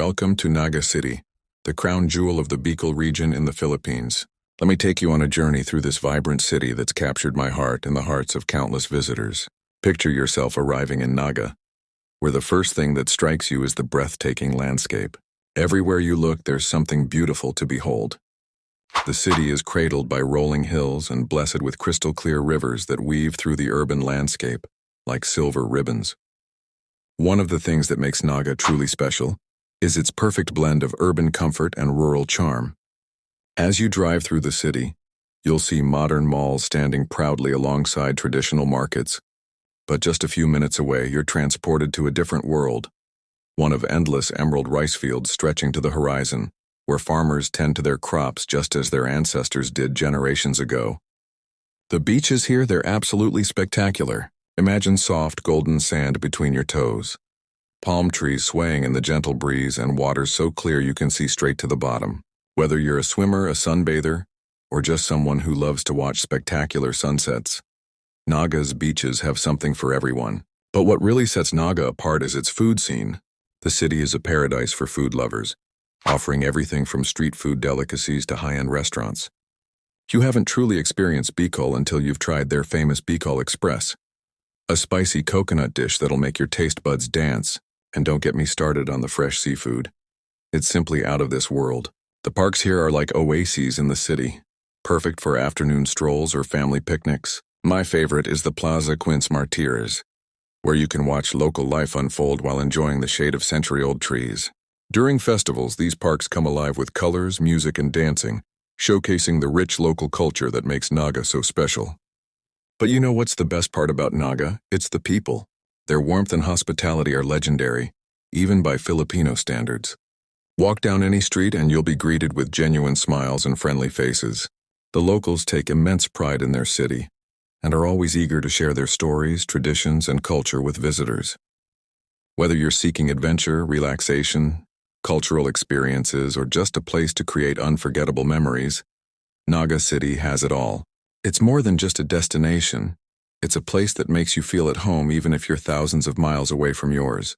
Welcome to Naga City, the crown jewel of the Bicol region in the Philippines. Let me take you on a journey through this vibrant city that's captured my heart and the hearts of countless visitors. Picture yourself arriving in Naga, where the first thing that strikes you is the breathtaking landscape. Everywhere you look, there's something beautiful to behold. The city is cradled by rolling hills and blessed with crystal-clear rivers that weave through the urban landscape like silver ribbons. One of the things that makes Naga truly special is its perfect blend of urban comfort and rural charm. As you drive through the city, you'll see modern malls standing proudly alongside traditional markets. But just a few minutes away, you're transported to a different world, one of endless emerald rice fields stretching to the horizon, where farmers tend to their crops just as their ancestors did generations ago. The beaches here, they're absolutely spectacular. Imagine soft, golden sand between your toes, palm trees swaying in the gentle breeze, and water so clear you can see straight to the bottom. Whether you're a swimmer, a sunbather, or just someone who loves to watch spectacular sunsets, Naga's beaches have something for everyone. But what really sets Naga apart is its food scene. The city is a paradise for food lovers, offering everything from street food delicacies to high-end restaurants. You haven't truly experienced Bicol until you've tried their famous Bicol Express, a spicy coconut dish that'll make your taste buds dance. And don't get me started on the fresh seafood. It's simply out of this world. The parks here are like oases in the city, perfect for afternoon strolls or family picnics. My favorite is the Plaza Quince Martires, where you can watch local life unfold while enjoying the shade of century-old trees. During festivals, these parks come alive with colors, music, and dancing, showcasing the rich local culture that makes Naga so special. But you know what's the best part about Naga? It's the people. Their warmth and hospitality are legendary, even by Filipino standards. Walk down any street and you'll be greeted with genuine smiles and friendly faces. The locals take immense pride in their city and are always eager to share their stories, traditions, and culture with visitors. Whether you're seeking adventure, relaxation, cultural experiences, or just a place to create unforgettable memories, Naga City has it all. It's more than just a destination. It's a place that makes you feel at home even if you're thousands of miles away from yours.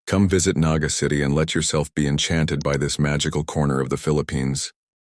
Come visit Naga City and let yourself be enchanted by this magical corner of the Philippines.